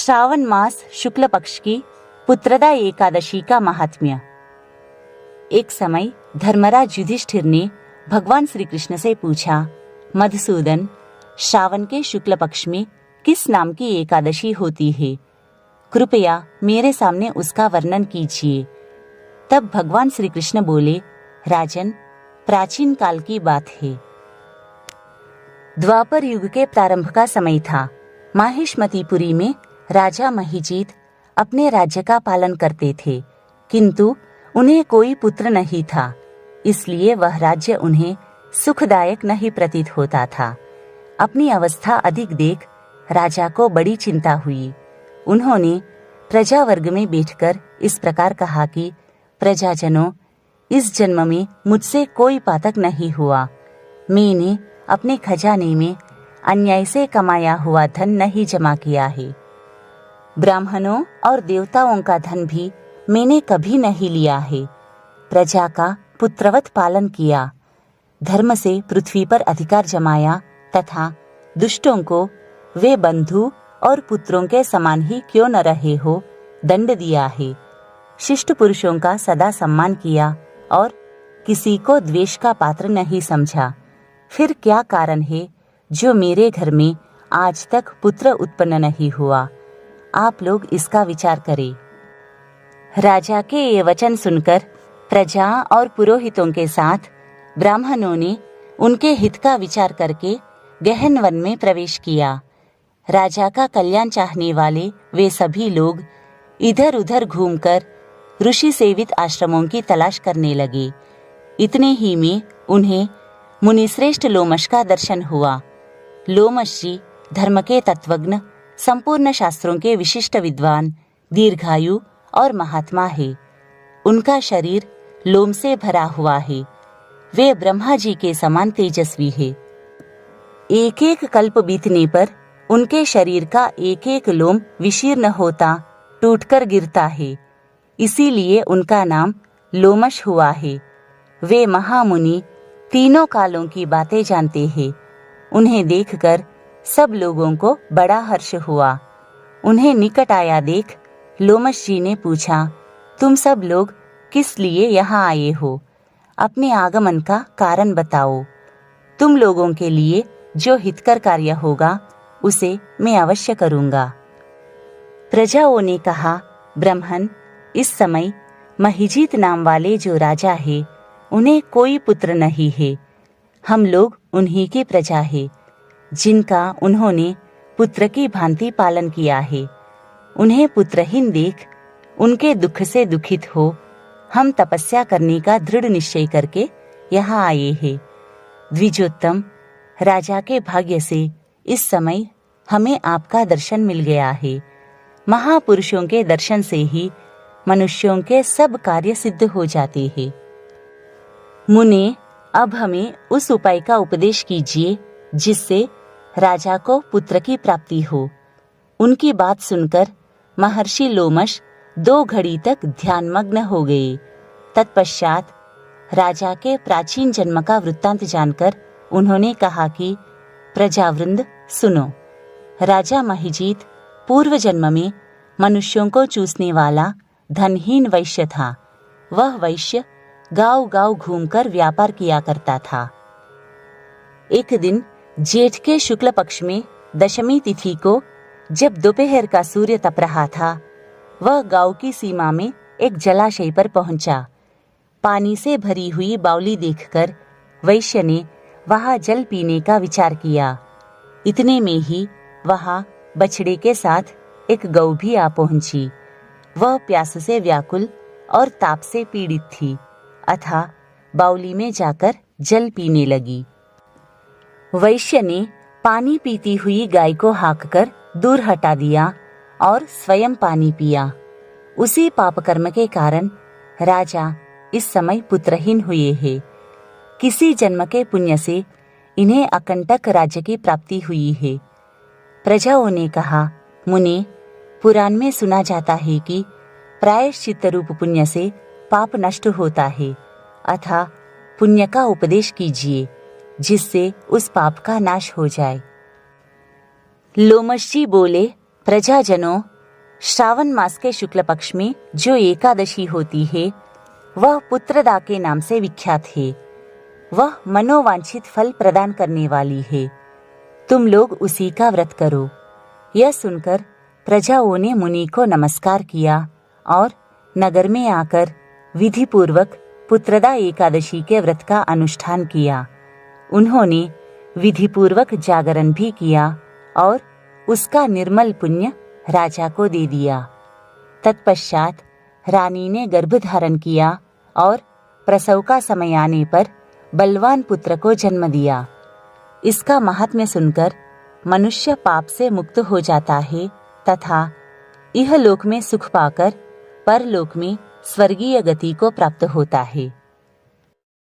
श्रावण मास शुक्ल पक्ष की पुत्रदा एकादशी का महात्म्य। एक समय धर्मराज युधिष्ठिर ने भगवान श्री कृष्ण से पूछा, मधुसूदन, श्रावण के शुक्ल पक्ष में किस नाम की एकादशी होती है? कृपया मेरे सामने उसका वर्णन कीजिए। तब भगवान श्री कृष्ण बोले, राजन, प्राचीन काल की बात है। द्वापर युग के प्रारंभ का समय था। माहिष्मतीपुरी में राजा महिजीत अपने राज्य का पालन करते थे, किंतु उन्हें कोई पुत्र नहीं था, इसलिए वह राज्य उन्हें सुखदायक नहीं प्रतीत होता था। अपनी अवस्था अधिक देख राजा को बड़ी चिंता हुई। उन्होंने प्रजा वर्ग में बैठकर इस प्रकार कहा कि प्रजाजनों, इस जन्म में मुझसे कोई पातक नहीं हुआ। मैंने अपने खजाने में अन्याय से कमाया हुआ धन नहीं जमा किया है। ब्राह्मणों और देवताओं का धन भी मैंने कभी नहीं लिया है। प्रजा का पुत्रवत पालन किया, धर्म से पृथ्वी पर अधिकार जमाया तथा दुष्टों को वे बंधु और पुत्रों के समान ही क्यों न रहे हो, दंड दिया है। शिष्ट पुरुषों का सदा सम्मान किया और किसी को द्वेष का पात्र नहीं समझा। फिर क्या कारण है जो मेरे घर में आज तक पुत्र उत्पन्न नहीं हुआ? आप लोग इसका विचार करें। राजा के ये वचन सुनकर प्रजा और पुरोहितों के साथ ब्राह्मणों ने उनके हित का विचार करके गहन वन में प्रवेश किया। राजा का कल्याण चाहने वाले वे सभी लोग इधर उधर घूमकर ऋषि सेवित आश्रमों की तलाश करने लगे। इतने ही में उन्हें मुनिश्रेष्ठ लोमश का दर्शन हुआ। लोमश जी धर्म के तत्वज्ञ, संपूर्ण शास्त्रों के विशिष्ट विद्वान, दीर्घायु और महात्मा है। उनका शरीर लोम से भरा हुआ है। वे ब्रह्मा जी के समान तेजस्वी है। एक एक कल्प बीतने पर उनके शरीर का एक एक लोम विशीर्ण होता, टूटकर गिरता है। इसीलिए उनका नाम लोमश हुआ है। वे महामुनि तीनों कालों की बातें जानते हैं। उन्हें देखकर सब लोगों को बड़ा हर्ष हुआ। उन्हें निकट आया देख लोमश जी ने पूछा, तुम सब लोग किस लिए यहाँ आए हो? अपने आगमन का कारण बताओ। तुम लोगों के लिए जो हितकर कार्य होगा उसे मैं अवश्य करूँगा। प्रजाओं ने कहा, ब्राह्मण, इस समय महिजीत नाम वाले जो राजा है उन्हें कोई पुत्र नहीं है। हम लोग उन्हीं की प्रजा है, जिनका उन्होंने पुत्र की भांति पालन किया है। उन्हें पुत्रहीन देख उनके दुख से दुखित हो हम तपस्या करने का दृढ़ निश्चय करके यहाँ आए हैं। द्विजोत्तम, राजा के भाग्य से इस समय हमें आपका दर्शन मिल गया है। महापुरुषों के दर्शन से ही मनुष्यों के सब कार्य सिद्ध हो जाते हैं। मुने, अब हमें उस उपाय का उपदेश कीजिए जिससे राजा को पुत्र की प्राप्ति हो। उनकी बात सुनकर महर्षि लोमश 2 घड़ी तक ध्यानमग्न हो गए। तत्पश्चात राजा के प्राचीन जन्म का वृत्तांत जानकर उन्होंने कहा कि प्रजावृंद सुनो। राजा महिजीत पूर्व जन्म में मनुष्यों को चूसने वाला धनहीन वैश्य था। वह वैश्य गांव-गांव घूमकर व्यापार किया करता था। एक दिन जेठ के शुक्ल पक्ष में दशमी तिथि को जब दोपहर का सूर्य तप रहा था, वह गांव की सीमा में एक जलाशय पर पहुंचा। पानी से भरी हुई बावली देखकर वैश्य ने वहां जल पीने का विचार किया। इतने में ही वहां बछड़े के साथ एक गौ भी आ पहुंची। वह प्यास से व्याकुल और ताप से पीड़ित थी, अतः बावली में जाकर जल पीने लगी। वैश्य ने पानी पीती हुई गाय को हाँककर दूर हटा दिया और स्वयं पानी पिया। उसी पाप कर्म के कारण राजा इस समय पुत्रहीन हुए हैं। किसी जन्म के पुण्य से इन्हें अकंटक राज्य की प्राप्ति हुई है। प्रजाओं ने कहा, मुने, पुराण में सुना जाता है कि प्रायश्चित्त रूप पुण्य से पाप नष्ट होता है, अतः पुण्य का उपदेश कीजिए जिससे उस पाप का नाश हो जाए। लोमश जी बोले, प्रजाजनों, श्रावण मास के शुक्ल पक्ष में जो एकादशी होती है वह पुत्रदा के नाम से विख्यात है। वह मनोवांछित फल प्रदान करने वाली है। तुम लोग उसी का व्रत करो। यह सुनकर प्रजाओं ने मुनि को नमस्कार किया और नगर में आकर विधि पूर्वक पुत्रदा एकादशी के व्रत का अनुष्ठान किया। उन्होंने विधि पूर्वक जागरण भी किया और उसका निर्मल पुण्य राजा को दे दिया। तत्पश्चात रानी ने गर्भ धारण किया और प्रसव का समय आने पर बलवान पुत्र को जन्म दिया। इसका महात्म्य सुनकर मनुष्य पाप से मुक्त हो जाता है तथा इहलोक में सुख पाकर परलोक में स्वर्गीय गति को प्राप्त होता है।